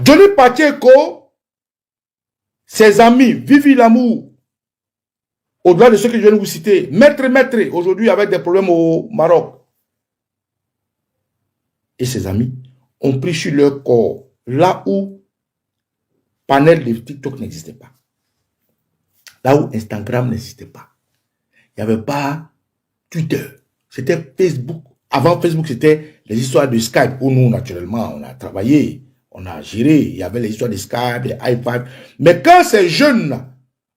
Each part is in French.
Johnny Pacheco, ses amis, Vivi Lamour, au-delà de ce que je viens de vous citer, Maître, aujourd'hui avec des problèmes au Maroc, et ses amis ont pris sur leur corps là où panel de TikTok n'existait pas, là où Instagram n'existait pas. Il n'y avait pas Twitter, c'était Facebook. Avant Facebook, c'était les histoires de Skype où nous, naturellement, on a travaillé, on a géré. Il y avait les histoires de Skype, des iPads. Mais quand ces jeunes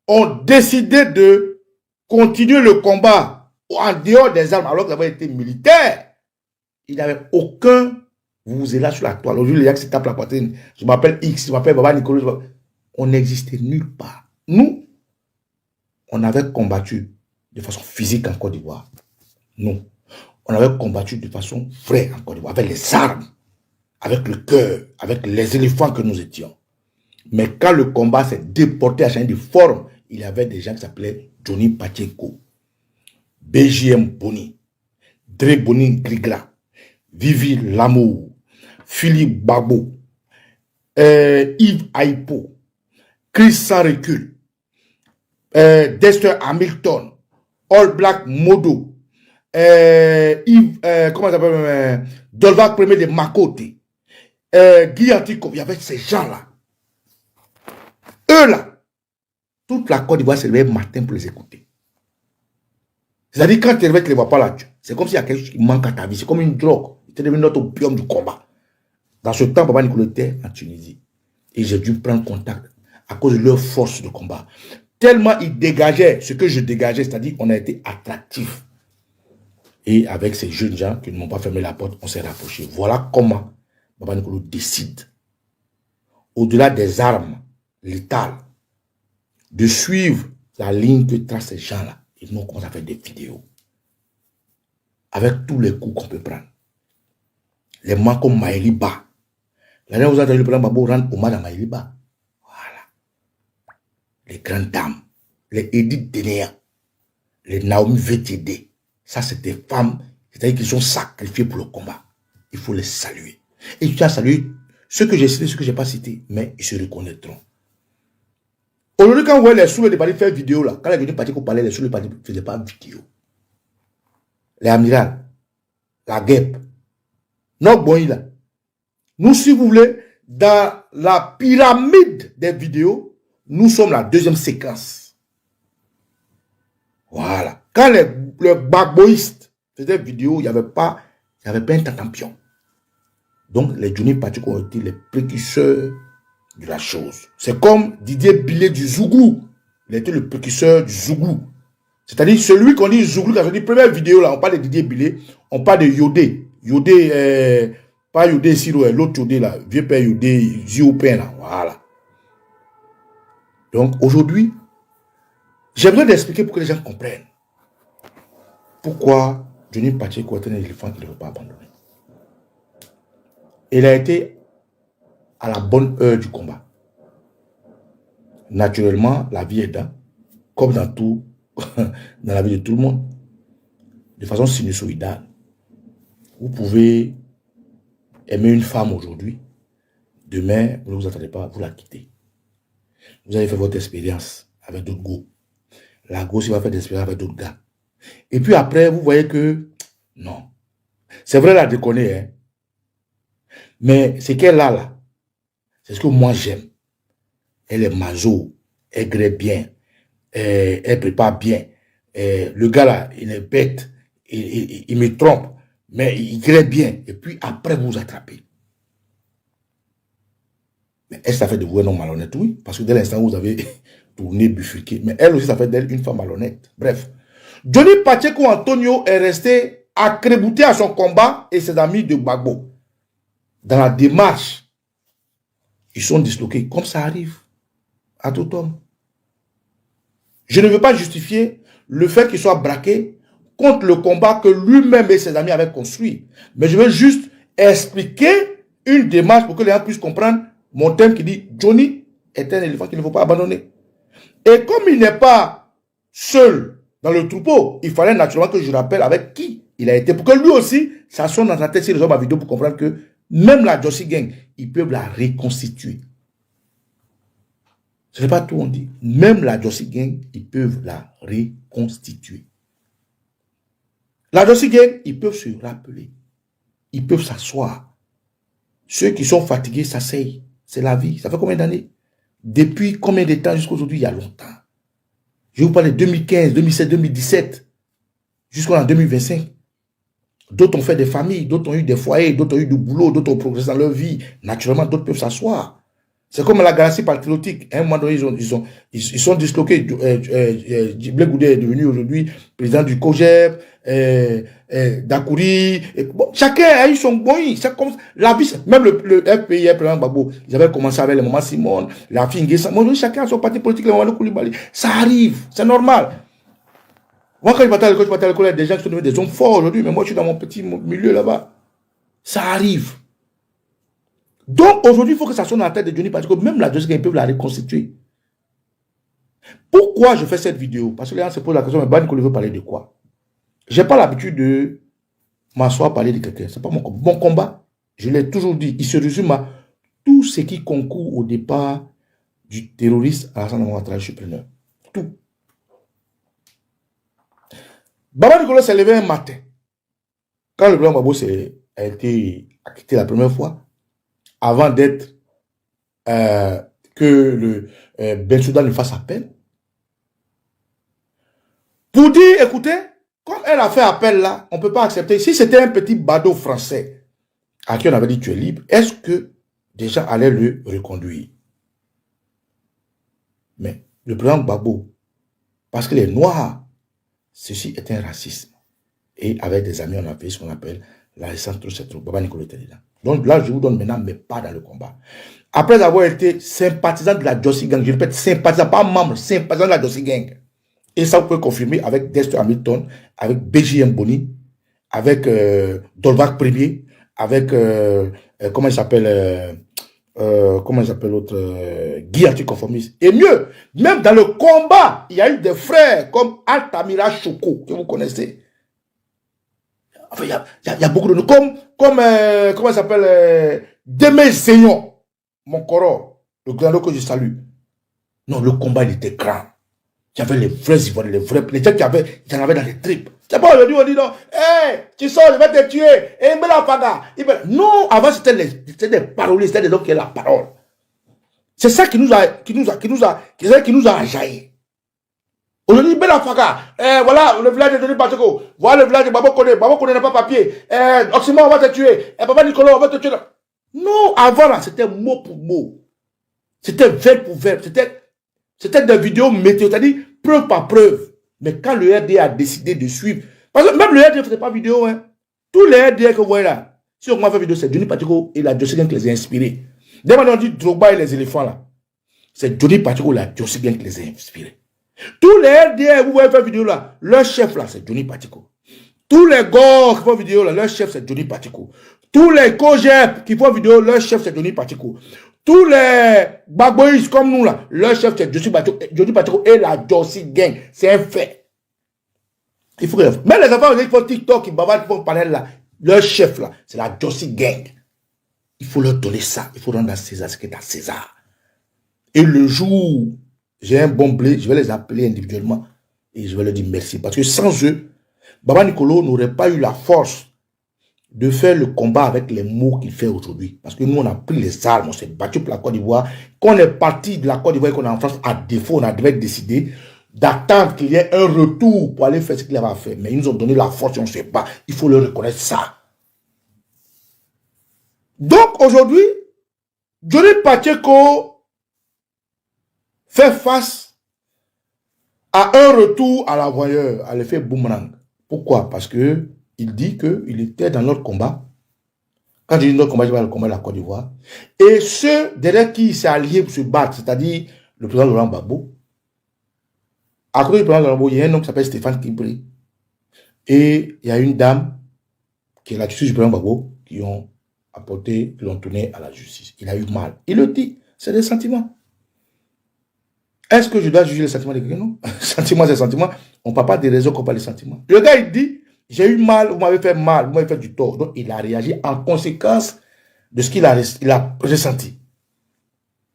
ont décidé de continuer le combat en dehors des armes, alors qu'ils avaient été militaires, il n'y avait aucun vous êtes là sur la toile. Aujourd'hui, les gens qui se tapent la poitrine, je m'appelle X, je m'appelle Baba Nicolas. On n'existait nulle part. Nous, on avait combattu de façon physique en Côte d'Ivoire. Nous, on avait combattu de façon vraie en Côte d'Ivoire, avec les armes, avec le cœur, avec les éléphants que nous étions. Mais quand le combat s'est déporté à changer de forme, il y avait des gens qui s'appelaient Johnny Pacheco, BJM Boni, Dre Boni Grigla, Vivi Lamour, Philippe Babo, Yves Aipo, Chris Sans Recul, Dexter Hamilton, All Black Modo, Yves, comment ça s'appelle, Dolva Premier de Makote, Guy Antico, il y avait ces gens-là. Eux là, toute la Côte d'Ivoire se levait matin pour les écouter. C'est-à-dire quand tu ne les vois pas là, c'est comme s'il y a quelque chose qui manque à ta vie, c'est comme une drogue. C'est devenu notre opium du combat. Dans ce temps, Baba Nicolas était en Tunisie. Et j'ai dû prendre contact à cause de leur force de combat. Tellement ils dégageaient ce que je dégageais, c'est-à-dire qu'on a été attractif. Et avec ces jeunes gens qui ne m'ont pas fermé la porte, on s'est rapprochés. Voilà comment Baba Nicolas décide, au-delà des armes létales, de suivre la ligne que tracent ces gens-là. Et nous, on commence à faire des vidéos. Avec tous les coups qu'on peut prendre. Les mains comme Maëliba. La dernière, vous avez le président Babo rendre hommage à Maëliba. Voilà. Les grandes dames. Les Edith Denea. Les Naomi VTD. Ça, c'est des femmes, c'est-à-dire qu'ils sont sacrifiées pour le combat. Il faut les saluer. Et tu as salué ceux que j'ai cités, ceux que je n'ai pas cités, mais ils se reconnaîtront. Aujourd'hui, quand vous voyez les sous les partis faire vidéo, là, quand les Johnny Pacheco parlaient, les sous les partis ne faisaient pas vidéo. Les Amiral, la guêpe, notre bon là. Nous, si vous voulez, dans la pyramide des vidéos, nous sommes la deuxième séquence. Voilà. Quand les bagboïstes faisaient vidéo, il n'y avait pas un tatampion. Donc, les Johnny Pacheco ont été les précurseurs de la chose. C'est comme Didier Billet du Zouglou. Il était le précurseur du Zouglou. C'est-à-dire celui qu'on dit Zouglou, quand on dit première vidéo, là, on parle de Didier Billet, on parle de Yodé. Yodé, pas Yodé Siro, l'autre Yodé là, vieux père Yodé, Ziopin là, voilà. Donc aujourd'hui, j'ai besoin d'expliquer pour que les gens comprennent pourquoi Johnny Pacheco est un éléphant qu'il ne veut pas abandonner. Il a été à la bonne heure du combat. Naturellement, la vie est dans, comme dans tout, dans la vie de tout le monde, de façon sinusoïdale. Vous pouvez aimer une femme aujourd'hui, demain, vous ne vous attendez pas, vous la quittez. Vous avez fait votre expérience avec d'autres go. La go, il va faire des expériences avec d'autres gars. Et puis après, vous voyez que, non. C'est vrai, la déconner, hein. Mais ce qu'elle a là, c'est ce que moi j'aime. Elle est maso, elle grée bien, elle prépare bien. Le gars là, il est bête, il me trompe, mais il grée bien. Et puis après, vous vous attrapez. Mais elle, ça fait de vous un homme malhonnête, oui, parce que dès l'instant où vous avez tourné, bifurqué, mais elle aussi, ça fait d'elle une femme malhonnête. Bref. Johnny Pacheco Antonio est resté accrébuté à son combat et ses amis de Gbagbo. Dans la démarche, ils sont disloqués, comme ça arrive à tout homme. Je ne veux pas justifier le fait qu'il soit braqué contre le combat que lui-même et ses amis avaient construit. Mais je veux juste expliquer une démarche pour que les gens puissent comprendre mon thème qui dit Johnny est un éléphant qu'il ne faut pas abandonner. Et comme il n'est pas seul dans le troupeau, il fallait naturellement que je rappelle avec qui il a été. Pour que lui aussi, ça sonne dans sa tête si les hommes à vidéo pour comprendre que même la Jossi Gang, ils peuvent la reconstituer. Ce n'est pas tout, on dit. Même la Jossi Gang, ils peuvent la reconstituer. La Jossi Gang, ils peuvent se rappeler. Ils peuvent s'asseoir. Ceux qui sont fatigués s'asseyent. C'est la vie. Ça fait combien d'années? Depuis combien de temps jusqu'à aujourd'hui? Il y a longtemps. Je vous parle de 2015, 2016, 2017, jusqu'en 2025. D'autres ont fait des familles, d'autres ont eu des foyers, d'autres ont eu du boulot, d'autres ont progressé dans leur vie. Naturellement, d'autres peuvent s'asseoir. C'est comme la galaxie patriotique. À un moment donné, ils sont disloqués. Blé Goudé est devenu aujourd'hui président du COGEP, Dakouri. Bon, chacun a eu son bon. C'est comme la vie. Même le FPI, président Gbagbo, ils avaient commencé avec les mamans Simone, la fille Nguessa. Chacun a son parti politique, les mamans Koulibaly. Ça arrive, c'est normal. Moi, quand je partais à l'école, il y a des gens qui sont devenus des hommes forts aujourd'hui, mais moi, je suis dans mon petit milieu là-bas. Ça arrive. Donc, aujourd'hui, il faut que ça sonne dans la tête de Johnny parce que même la Jossi Gang, ils peuvent la reconstituer. Pourquoi je fais cette vidéo? Parce que les gens se posent la question, mais Baba Nicolas veut parler de quoi? Je n'ai pas l'habitude de m'asseoir parler de quelqu'un. Ce n'est pas mon combat. Mon combat, je l'ai toujours dit, il se résume à tout ce qui concourt au départ du terroriste Alassane Ouattara, je suis preneur. Tout. Baba Nicolas s'est levé un matin. Quand le blanc Gbagbo a été acquitté la première fois, avant d'être que le Bensouda ne fasse appel, pour dire, écoutez, comme elle a fait appel là, on ne peut pas accepter. Si c'était un petit badaud français à qui on avait dit tu es libre, est-ce que des gens allaient le reconduire? Mais le président Gbagbo, parce qu'il est noir, ceci est un racisme. Et avec des amis, on a fait ce qu'on appelle la résistance trop. Baba Nicolas était dedans. Donc là, je vous donne maintenant, mais pas dans le combat. Après avoir été sympathisant de la Jossi Gang, je répète, sympathisant, pas membre, sympathisant de la Jossi Gang. Et ça, vous pouvez confirmer avec Dexter Hamilton, avec BJM Boni, avec Dolvac Premier, avec, comment il s'appelle l'autre, Guy anticonformiste. Et mieux, même dans le combat, il y a eu des frères comme Altamira Choko, que vous connaissez. Enfin, il y a beaucoup de noms. Comme comment il s'appelle Demé Seignon, mon coro, le grand que je salue. Non, le combat, il était grand. Il y avait les vrais Ivoiriens, les gens qui avaient, il y en avait dans les tripes. C'est pas aujourd'hui, on dit non, hey, tu sors, je vais te tuer, et il me la faga. Non, avant, c'était des paroliers, c'était des hommes qui avaient la parole. C'est ça qui nous a ajaillé. Aujourd'hui, Bela Faga, voilà le village de Denis Bateko, voilà le village de Babo Kone n'a pas papier, Oxymore, on va te tuer, Baba Nicolas, on va te tuer. Non, avant là, c'était mot pour mot. C'était verbe pour verbe, c'était des vidéos météo, c'est-à-dire preuve par preuve. Mais quand le RD a décidé de suivre, parce que même le RD ne faisait pas vidéo, hein. Tous les RD que vous voyez là, si on m'a fait vidéo, c'est Johnny Patiko et la Jossi Gang qui les a inspirés. Dès maintenant on dit Drogba et les éléphants là, c'est Johnny Patiko et la Jossi Gang qui les a inspirés. Tous les RDR, vous voyez faire vidéo là, leur chef là, c'est Johnny Patiko. Tous les gars qui font vidéo là, leur chef c'est Johnny Patiko. Tous les COGEP qui font vidéo, leur chef c'est Johnny Patiko. Tous les Bagboïs comme nous là, leur chef c'est Johnny Patiko et la Jossi Gang. C'est un fait. Il faut que même les enfants qui font TikTok, qui bavardent, qui font panel là, leur chef là, c'est la Jossi Gang. Il faut leur donner ça. Il faut rendre à César ce qui est à César. Et le jour j'ai un bon blé, je vais les appeler individuellement et je vais leur dire merci. Parce que sans eux, Baba Nicolas n'aurait pas eu la force de faire le combat avec les mots qu'il fait aujourd'hui. Parce que nous, on a pris les armes, on s'est battu pour la Côte d'Ivoire. Quand on est parti de la Côte d'Ivoire et qu'on est en France, à défaut, on avait décidé d'attendre qu'il y ait un retour pour aller faire ce qu'il avait à faire. Mais ils nous ont donné la force et on ne sait pas. Il faut leur reconnaître ça. Donc aujourd'hui, Johnny Pacheco fait face à un retour à la voyeur, à l'effet boomerang. Pourquoi? Parce que il dit qu'il était dans notre combat. Quand je dis notre combat, je parle du combat de la Côte d'Ivoire. Et ceux derrière qui s'est allié pour se battre, c'est-à-dire le président Laurent Gbagbo. À côté du président Laurent Gbagbo, il y a un homme qui s'appelle Stéphane Kibri. Et il y a une dame qui est la justice du président Gbagbo qui ont apporté, qui l'ont tourné à la justice. Il a eu mal. Il le dit, c'est des sentiments. Est-ce que je dois juger les sentiments de quelqu'un? Non. Sentiments, c'est sentiments. On ne parle pas des raisons qu'on parle des sentiments. Le gars, il dit, j'ai eu mal, vous m'avez fait mal, vous m'avez fait du tort. Donc, il a réagi en conséquence de ce qu'il a ressenti.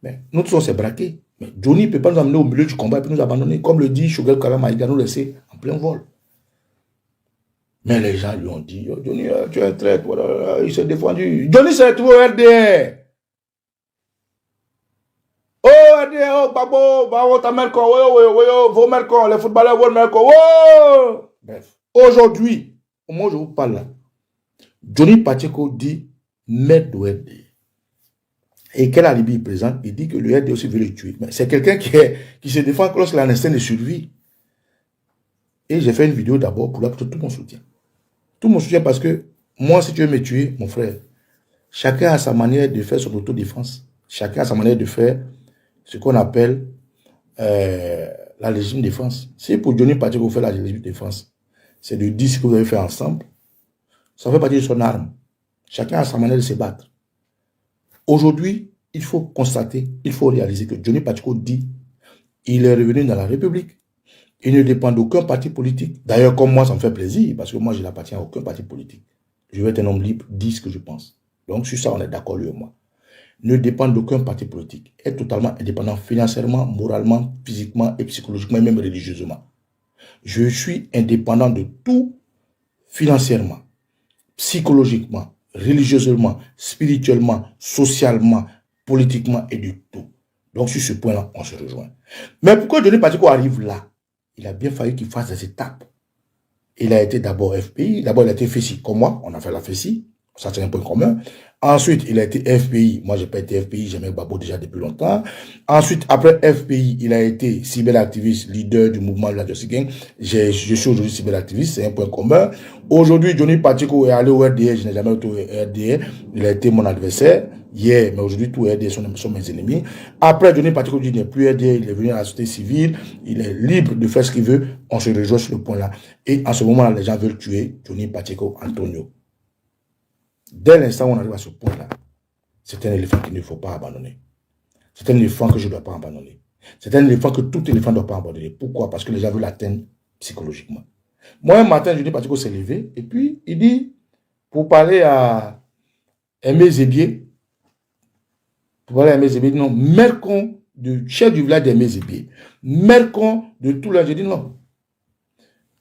Mais nous tous, on s'est braqués. Mais Johnny ne peut pas nous amener au milieu du combat et puis nous abandonner. Comme le dit Choguel Karama, il va nous laisser en plein vol. Mais les gens lui ont dit, oh, Johnny, tu es un traître, voilà, il s'est défendu. Johnny s'est retrouvé au RDR. Oh, RDR, oh, babo, ta mère, vos mères, les footballeurs, vos mères, oh. Bref, aujourd'hui, au moment où je vous parle là, Johnny Pacheco dit maître de RDR. Et quel alibi il présente? Il dit que le RDR aussi veut le tuer. Mais c'est quelqu'un qui se défend lorsqu'il a un instinct de survie. Et j'ai fait une vidéo d'abord pour apporter tout mon soutien. Tout mon soutien parce que moi, si tu veux me tuer, mon frère, chacun a sa manière de faire son autodéfense. Chacun a sa manière de faire ce qu'on appelle la légitime défense. Si pour Johnny Pacheco fait la légitime défense, c'est de dire ce que vous avez fait ensemble, ça fait partie de son arme. Chacun a sa manière de se battre. Aujourd'hui, il faut constater, il faut réaliser que Johnny Pacheco dit il est revenu dans la République. Il ne dépend d'aucun parti politique. D'ailleurs, comme moi, ça me fait plaisir, parce que moi, je n'appartiens à aucun parti politique. Je vais être un homme libre, dire ce que je pense. Donc, sur ça, on est d'accord, lui et moi. Ne dépend d'aucun parti politique. Est totalement indépendant financièrement, moralement, physiquement et psychologiquement, et même religieusement. Je suis indépendant de tout financièrement, psychologiquement, religieusement, spirituellement, socialement, politiquement et de tout. Donc, sur ce point-là, on se rejoint. Mais pourquoi Johnny Pacheco arrive là? Il a bien fallu qu'il fasse des étapes. Il a été d'abord FPI, d'abord il a été FECI, comme moi, on a fait la FECI, ça c'est un point commun. Ensuite, il a été FPI, moi j'ai pas été FPI, j'aimais Babo déjà depuis longtemps. Ensuite, après FPI, il a été cyberactiviste, leader du mouvement de la Justice Gang. Je suis aujourd'hui cyberactiviste, c'est un point commun. Aujourd'hui, Johnny Pacheco est allé au RDR, je n'ai jamais été au RDR, il a été mon adversaire. Hier, mais aujourd'hui, tous les RDR sont mes ennemis. Après, Johnny Pacheco dit qu'il n'est plus RDR, il est venu à la société civile, il est libre de faire ce qu'il veut, on se rejoint sur le point là. Et en ce moment-là, les gens veulent tuer Johnny Pacheco Antonio. Dès l'instant où on arrive à ce point-là, c'est un éléphant qu'il ne faut pas abandonner. C'est un éléphant que je ne dois pas abandonner. C'est un éléphant que tout éléphant ne doit pas abandonner. Pourquoi? Parce que les gens veulent l'atteindre psychologiquement. Moi, un matin, Johnny Pacheco s'est levé, et puis il dit, pour parler à Aimé Zébier, voilà, Aimé Zébier, non, Mercon, du chef du village d'Aimé Zébier, Mercon de tout le. J'ai dit non.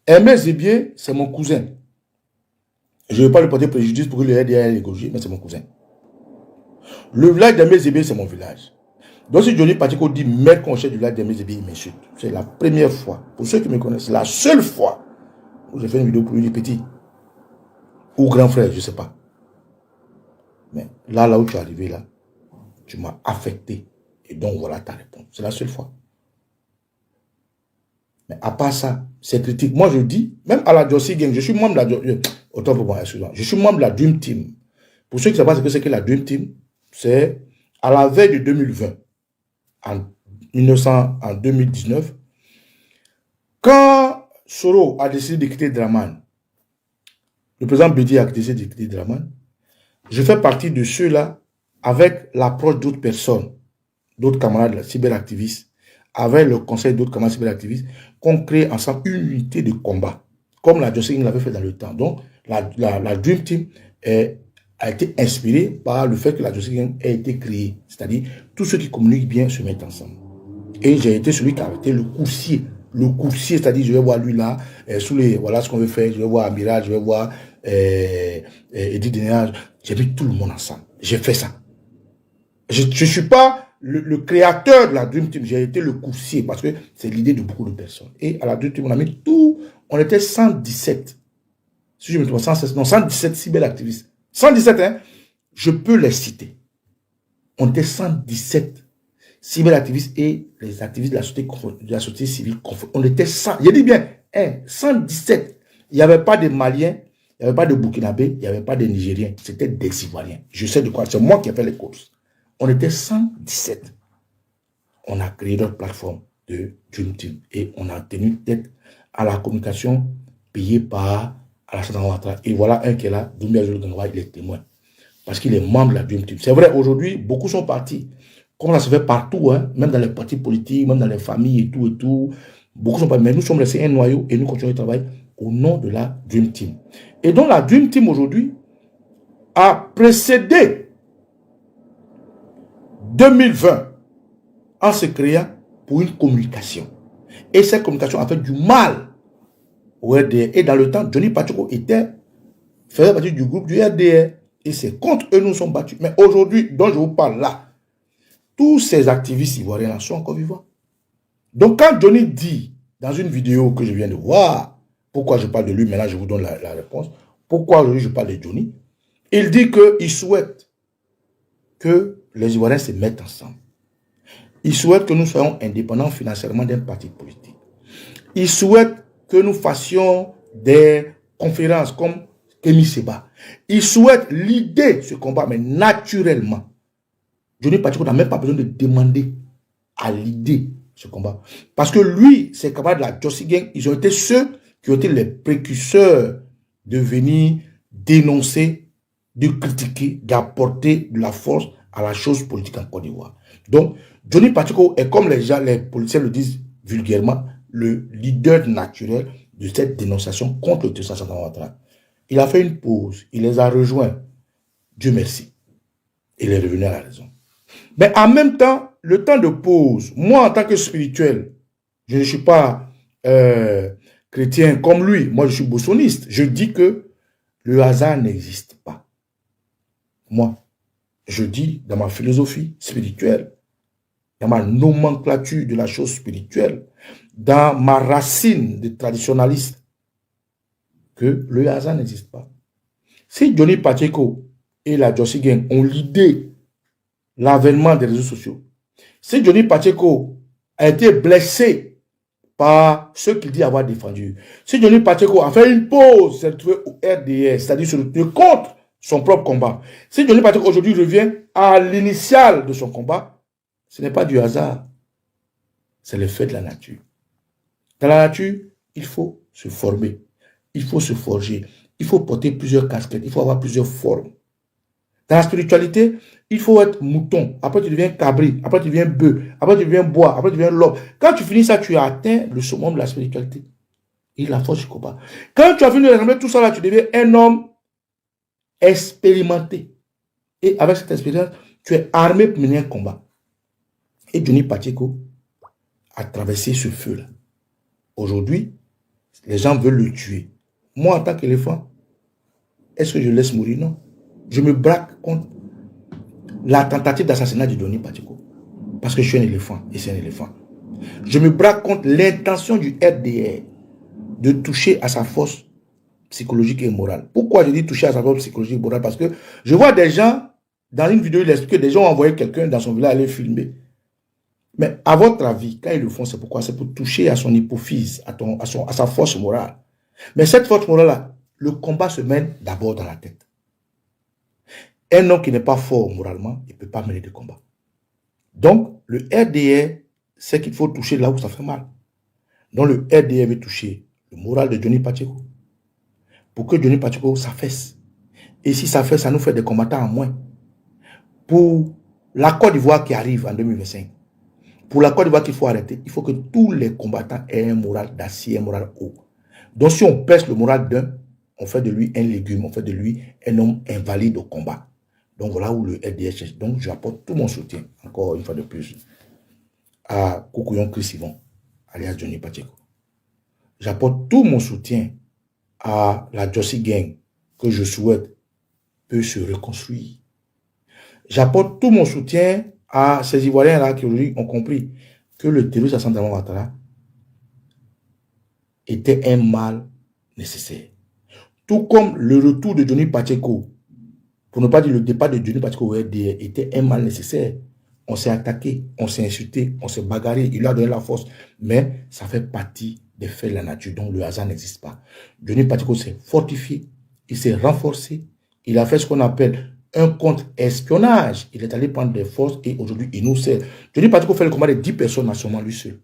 Aimé Zébier, c'est mon cousin. Je ne veux pas lui porter préjudice pour que le RDR est égorgé, mais c'est mon cousin. Le village d'Aimé Zébier, c'est mon village. Donc si Johnny Pacheco dit Mercon, chef du village d'Aimé Zébier, il m'insulte. C'est la première fois, pour ceux qui me connaissent, la seule fois où j'ai fait une vidéo pour lui dire petit ou grand frère, je ne sais pas. Mais là où tu es arrivé, là, tu m'as affecté. Et donc, voilà ta réponse. C'est la seule fois. Mais à part ça, c'est critique. Moi, je dis, même à la Justice Gang, je suis membre de la autant pour moi, excusez-moi. Je suis membre de la Dream Team. Pour ceux qui ne savent pas ce que c'est que la Dream Team, c'est à la veille de 2020, en 2019, quand Soro a décidé de quitter Draman, le président Bédi a décidé de quitter Draman, je fais partie de ceux-là avec l'approche d'autres personnes, d'autres camarades cyberactivistes, avec le conseil d'autres camarades cyberactivistes, qu'on crée ensemble une unité de combat, comme la Justice l'avait fait dans le temps. Donc, la Dream Team a été inspirée par le fait que la Justice a été créée. C'est-à-dire, tous ceux qui communiquent bien se mettent ensemble. Et j'ai été celui qui a été le coursier. Le coursier, c'est-à-dire, je vais voir lui là, sous les, voilà ce qu'on veut faire, je vais voir Amiral, je vais voir Edith Dénéage. J'ai mis tout le monde ensemble. J'ai fait ça. Je ne suis pas le créateur de la Dream Team, j'ai été le coursier parce que c'est l'idée de beaucoup de personnes. Et à la Dream Team, on a mis tout, on était 117. Si je me trompe, 117 cyberactivistes. 117, hein, je peux les citer. On était 117 cyberactivistes et les activistes de la société civile. On était 100, j'ai dit bien, 117. Il n'y avait pas de Maliens, il n'y avait pas de Burkinabés, il n'y avait pas de Nigériens, c'était des Ivoiriens. Je sais de quoi, c'est moi qui ai fait les courses. On était 117. On a créé notre plateforme de Dream Team et on a tenu tête à la communication payée par Alassane Ouattara. Et voilà un qui est là, Doumbia Jolo Gangwa, il est témoin. Parce qu'il est membre de la Dream Team. C'est vrai, aujourd'hui, beaucoup sont partis. Comme ça se fait partout, hein, même dans les partis politiques, même dans les familles et tout. Beaucoup sont partis. Mais nous sommes restés un noyau et nous continuons de travailler au nom de la Dream Team. Et donc la Dream Team aujourd'hui a précédé 2020 en se créant pour une communication. Et cette communication a fait du mal au RDR. Et dans le temps, Johnny Pacheco faisait partie du groupe du RDR. Et c'est contre eux nous sommes battus. Mais aujourd'hui, dont je vous parle là, tous ces activistes ivoiriens sont encore vivants. Donc quand Johnny dit, dans une vidéo que je viens de voir, pourquoi je parle de lui, maintenant je vous donne la réponse, pourquoi aujourd'hui je parle de Johnny, il dit qu'il souhaite que les Ivoiriens se mettent ensemble. Il souhaite que nous soyons indépendants financièrement d'un parti politique. Il souhaite que nous fassions des conférences comme Kémy Séba. Il souhaite l'idée de ce combat, mais naturellement. Johnny Pacheco n'a même pas besoin de demander à l'idée ce combat. Parce que lui, ses camarades de la Jossi Gang, ils ont été ceux qui ont été les précurseurs de venir dénoncer, de critiquer, d'apporter de la force à la chose politique en Côte d'Ivoire. Donc, Johnny Pacheco est, comme les politiciens le disent vulgairement, le leader naturel de cette dénonciation contre le Tessa Sankara Ouattara. Il a fait une pause, il les a rejoints. Dieu merci. Il est revenu à la raison. Mais en même temps, le temps de pause, moi en tant que spirituel, je ne suis pas chrétien comme lui, moi je suis boussoniste. Je dis que le hasard n'existe pas. Moi, je dis dans ma philosophie spirituelle, dans ma nomenclature de la chose spirituelle, dans ma racine de traditionnaliste, que le hasard n'existe pas. Si Johnny Pacheco et la Jossi Gang ont l'idée, l'avènement des réseaux sociaux, si Johnny Pacheco a été blessé par ceux qu'il dit avoir défendu, si Johnny Pacheco a fait une pause, s'est retrouvé au RDS, c'est-à-dire se retrouver contre son propre combat, si Johnny Pacheco aujourd'hui revient à l'initiale de son combat, ce n'est pas du hasard, c'est le fait de la nature. Dans la nature, il faut se former, il faut se forger, il faut porter plusieurs casquettes, il faut avoir plusieurs formes. Dans la spiritualité, il faut être mouton, après tu deviens cabri, après tu deviens bœuf, après tu deviens bois, après tu deviens l'homme. Quand tu finis ça, tu as atteint le summum de la spiritualité et la force du combat. Quand tu as fini de rassembler tout ça là, tu deviens un homme expérimenté. Et avec cette expérience, tu es armé pour mener un combat. Et Johnny Pacheco a traversé ce feu-là. Aujourd'hui, les gens veulent le tuer. Moi, en tant qu'éléphant, est-ce que je laisse mourir? Non. Je me braque contre la tentative d'assassinat de Johnny Pacheco. Parce que je suis un éléphant et c'est un éléphant. Je me braque contre l'intention du RDR de toucher à sa force psychologique et morale. Pourquoi je dis toucher à sa force psychologique et morale? Parce que je vois des gens, dans une vidéo, il explique que des gens ont envoyé quelqu'un dans son village aller filmer. Mais à votre avis, quand ils le font, c'est pourquoi? C'est pour toucher à son hypophyse, à sa force morale. Mais cette force morale-là, le combat se mène d'abord dans la tête. Un homme qui n'est pas fort moralement, il ne peut pas mener de combat. Donc, le RDR, c'est qu'il faut toucher là où ça fait mal. Donc, le RDR veut toucher le moral de Johnny Pacheco. Pour que Johnny Pacheco s'affaisse. Et si ça fait, ça nous fait des combattants en moins. Pour la Côte d'Ivoire qui arrive en 2025, pour la Côte d'Ivoire qu'il faut arrêter, il faut que tous les combattants aient un moral d'acier, un moral haut. Donc, si on pèse le moral d'un, on fait de lui un légume, on fait de lui un homme invalide au combat. Donc, voilà où le RDR cherche. Donc, j'apporte tout mon soutien, encore une fois de plus, à Koukouyon Chris Yvon, alias Johnny Pacheco. J'apporte tout mon soutien à la Jossi Gang, que je souhaite peut se reconstruire. J'apporte tout mon soutien à ces Ivoiriens-là qui aujourd'hui ont compris que le terrorisme à Sankara Ouattara était un mal nécessaire. Tout comme le retour de Johnny Pacheco, pour ne pas dire le départ de Johnny Pacheco au RDR, était un mal nécessaire. On s'est attaqué, on s'est insulté, on s'est bagarré, il a donné la force. Mais ça fait partie des faits de la nature, donc le hasard n'existe pas. Johnny Pacheco s'est fortifié, il s'est renforcé, il a fait ce qu'on appelle un contre-espionnage. Il est allé prendre des forces et aujourd'hui il nous sert. Johnny Pacheco fait le combat de 10 personnes nationalement lui seul.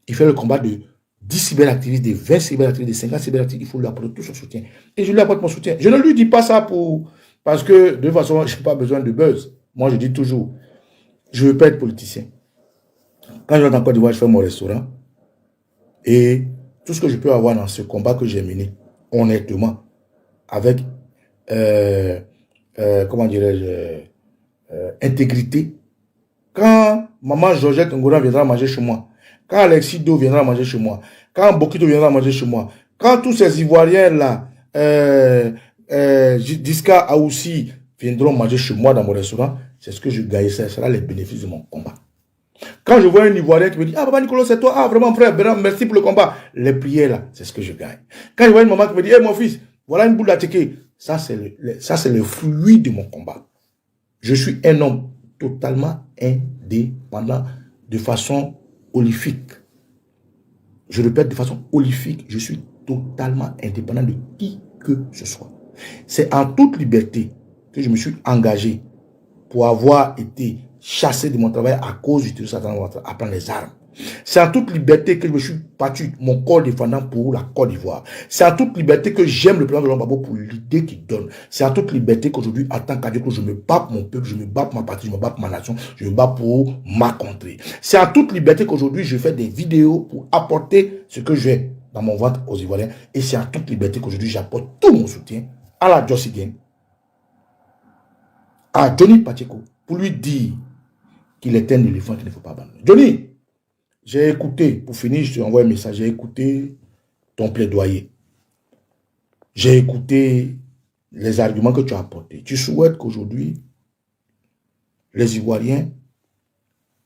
Il fait le combat de 10 cyberactivistes, de 20 cyberactivistes, de 50 cyberactivistes. Il faut lui apporter tout son soutien. Et je lui apporte mon soutien. Je ne lui dis pas ça parce que de toute façon, je n'ai pas besoin de buzz. Moi, je dis toujours, je ne veux pas être politicien. Quand je rentre en Côte d'Ivoire, je fais mon restaurant. Et tout ce que je peux avoir dans ce combat que j'ai mené, honnêtement, avec, comment dirais-je, intégrité, quand maman Georgette Ngora viendra manger chez moi, quand Alexis Do viendra manger chez moi, quand Bokito viendra manger chez moi, quand tous ces Ivoiriens-là, Diska Aoussi viendront manger chez moi dans mon restaurant, c'est ce que je gagne, ce sera les bénéfices de mon combat. Quand je vois un Ivoirien qui me dit, ah, Papa Nicolas, c'est toi, ah, vraiment, frère, merci pour le combat. Les prières, là, c'est ce que je gagne. Quand je vois une maman qui me dit, hé, mon fils, voilà une boule à ticket, ça, c'est le fruit de mon combat. Je suis un homme totalement indépendant de façon holifique. Je répète, de façon holifique, je suis totalement indépendant de qui que ce soit. C'est en toute liberté que je me suis engagé pour avoir été chassé de mon travail à cause du terrorisme à prendre les armes. C'est en toute liberté que je me suis battu mon corps défendant pour la Côte d'Ivoire. C'est en toute liberté que j'aime le président de Gbagbo pour l'idée qu'il donne. C'est en toute liberté qu'aujourd'hui, en tant qu'adulte, je me bats pour mon peuple, je me bats pour ma patrie, je me bats pour ma nation, je me bats pour ma contrée. C'est en toute liberté qu'aujourd'hui, je fais des vidéos pour apporter ce que j'ai dans mon ventre aux Ivoiriens. Et c'est en toute liberté qu'aujourd'hui, j'apporte tout mon soutien à la Jossi Gang, à Johnny Pacheco, pour lui dire qu'il est un éléphant qu'il ne faut pas abandonner. Johnny, j'ai écouté, pour finir, je te envoie un message, j'ai écouté ton plaidoyer. J'ai écouté les arguments que tu as apportés. Tu souhaites qu'aujourd'hui, les Ivoiriens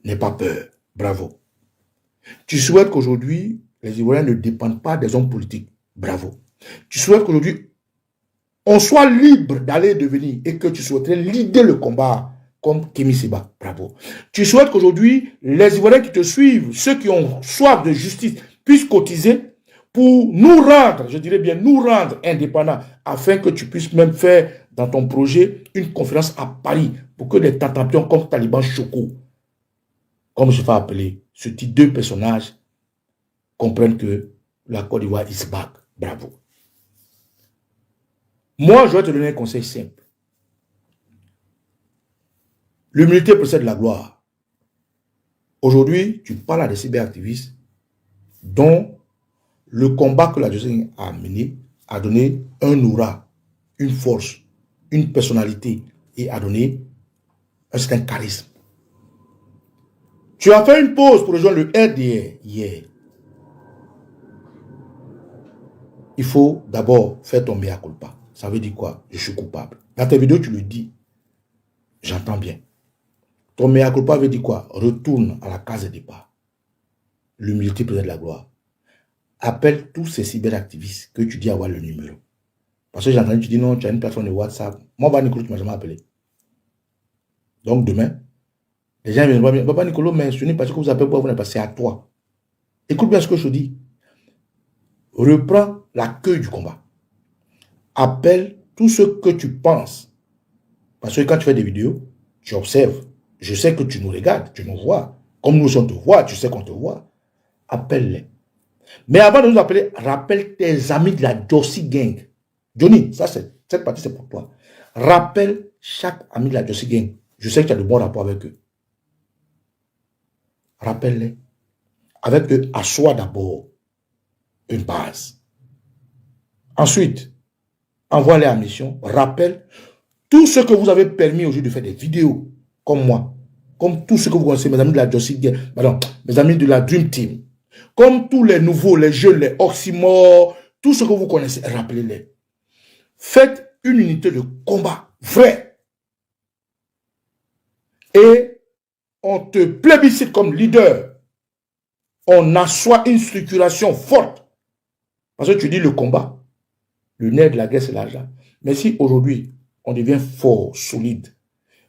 n'aient pas peur. Bravo. Tu souhaites qu'aujourd'hui, les Ivoiriens ne dépendent pas des hommes politiques. Bravo. Tu souhaites qu'aujourd'hui, on soit libre d'aller et de venir et que tu souhaiterais leader le combat comme Kémy Séba. Bravo. Tu souhaites qu'aujourd'hui, les Ivoiriens qui te suivent, ceux qui ont soif de justice, puissent cotiser pour nous rendre, je dirais bien nous rendre indépendants, afin que tu puisses même faire dans ton projet une conférence à Paris pour que des tentapions comme Taliban Choco, comme je vais appeler ce type de personnages, comprennent que la Côte d'Ivoire is back. Bravo. Moi, je vais te donner un conseil simple. L'humilité précède la gloire. Aujourd'hui, tu parles à des cyberactivistes dont le combat que la José a mené a donné un aura, une force, une personnalité et a donné un certain charisme. Tu as fait une pause pour rejoindre le RDR hier. Il faut d'abord faire ton mea culpa. Ça veut dire quoi? Je suis coupable. Dans tes vidéos, tu le dis. J'entends bien. Ton mea culpa veut dire quoi? Retourne à la case de départ. L'humilité précède la gloire. Appelle tous ces cyberactivistes que tu dis avoir le numéro. Parce que j'ai entendu, tu dis non, tu as une plateforme de WhatsApp. Moi, Baba Nicolas, tu ne m'as jamais appelé. Donc demain, les gens viennent voir, Baba Nicolas, mais ce n'est pas ce que vous appelez pour vous, c'est à toi. Écoute bien ce que je te dis. Reprends l'accueil du combat. Appelle tout ce que tu penses. Parce que quand tu fais des vidéos, tu observes. Je sais que tu nous regardes, tu nous vois. Comme nous, on te voit, tu sais qu'on te voit. Appelle-les. Mais avant de nous appeler, rappelle tes amis de la Jossi Gang. Johnny, cette partie, c'est pour toi. Rappelle chaque ami de la Jossi Gang. Je sais que tu as de bons rapports avec eux. Rappelle-les. Avec eux, assois d'abord une base. Ensuite, envoie-les en mission. Rappelle tout ce que vous avez permis aujourd'hui de faire des vidéos, comme moi, comme tout ce que vous connaissez, mes amis de la Jossi Gang, pardon, mes amis de la Dream Team, comme tous les nouveaux, les jeunes, les oxymores, tout ce que vous connaissez, rappelez-les. Faites une unité de combat vrai. Et on te plébiscite comme leader. On assoit une structuration forte. Parce que tu dis le combat, le nerf de la guerre, c'est l'argent. Mais si aujourd'hui, on devient fort, solide,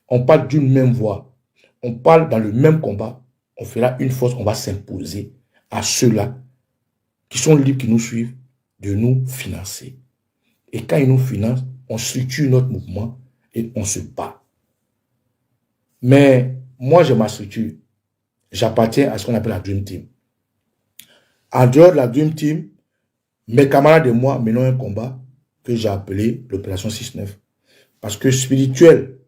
on parle d'une même voix, on parle dans le même combat, on fera une force, on va s'imposer à ceux-là qui sont libres, qui nous suivent, de nous financer. Et quand ils nous financent, on structure notre mouvement et on se bat. Mais moi, j'ai ma structure. J'appartiens à ce qu'on appelle la Dream Team. En dehors de la Dream Team, mes camarades et moi menons un combat que j'ai appelé l'opération 6-9. Parce que spirituel,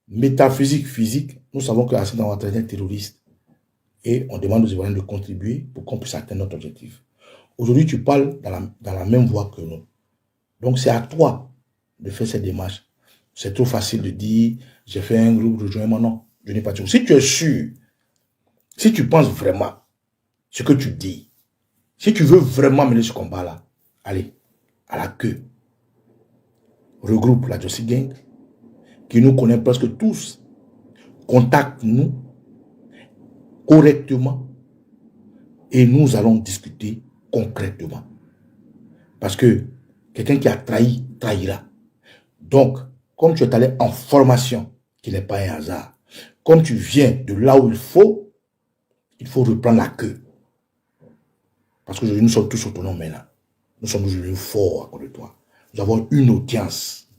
métaphysique, physique, nous savons que c'est dans notre terroriste. Et on demande aux Ivoiriens de contribuer pour qu'on puisse atteindre notre objectif. Aujourd'hui, tu parles dans la même voie que nous. Donc, c'est à toi de faire cette démarche. C'est trop facile de dire, j'ai fait un groupe, rejoins-moi. Non. je n'ai pas de... Si tu es sûr, si tu penses vraiment ce que tu dis, si tu veux vraiment mener ce combat-là, allez, à la queue, regroupe la Jossi Gang, qui nous connaît presque tous, contacte-nous correctement et nous allons discuter concrètement. Parce que quelqu'un qui a trahi, trahira. Donc, comme tu es allé en formation, qui n'est pas un hasard, comme tu viens de là où il faut reprendre la queue. Parce qu'aujourd'hui, nous sommes tous autonomes maintenant. Nous sommes aujourd'hui forts à cause de toi. Nous avons une audience.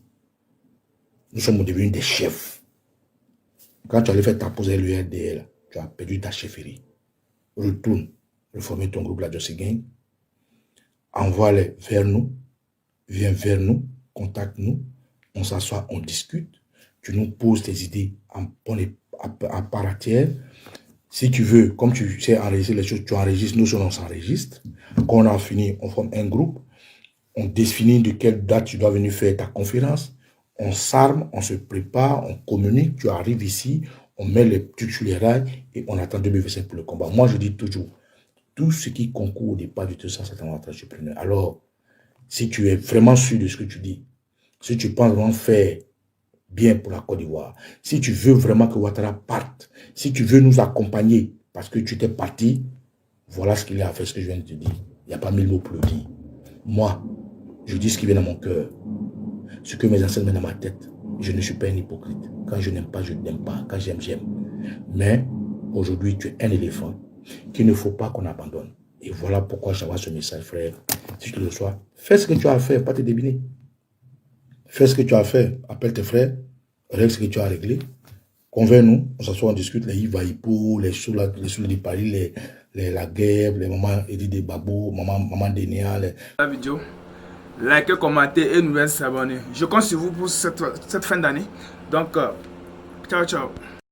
Nous sommes devenus des chefs. Quand tu allais faire ta pause à l'URDL, tu as perdu ta chefferie. Retourne, reformer ton groupe, la Jossi Gang. Envoie-les vers nous. Viens vers nous. Contacte-nous. On s'assoit, on discute. Tu nous poses tes idées en part entière. Si tu veux, comme tu sais enregistrer les choses, tu enregistres, nous on s'enregistre. Quand on a fini, on forme un groupe. On définit de quelle date tu dois venir faire ta conférence. On s'arme, on se prépare, on communique. Tu arrives ici, on met les trucs sur les rails et on attend 2025 pour le combat. Moi, je dis toujours, tout ce qui concourt au départ du 200, c'est un entrepreneur. Alors, si tu es vraiment sûr de ce que tu dis, si tu penses vraiment faire bien pour la Côte d'Ivoire, si tu veux vraiment que Ouattara parte, si tu veux nous accompagner parce que tu étais parti, voilà ce qu'il y a à faire, ce que je viens de te dire. Il n'y a pas mille mots pour le dire. Moi, je dis ce qui vient dans mon cœur, ce que mes ancêtres mettent dans ma tête. Je ne suis pas un hypocrite. Quand je n'aime pas, je n'aime pas. Quand j'aime, j'aime. Mais aujourd'hui, tu es un éléphant qu'il ne faut pas qu'on abandonne. Et voilà pourquoi j'envoie ce message, frère. Si tu le reçois, fais ce que tu as à faire, pas te débiner. Fais ce que tu as à faire. Appelle tes frères, règle ce que tu as réglé. Convainc-nous, on s'assoit, on discute, les Ivaïpo, les Soula de Paris, la guerre, les mamans Edith de Babou, maman Dénéa. La vidéo, likez, commentez et nous s'abonner. Je compte sur vous pour cette fin d'année. Donc, ciao, ciao.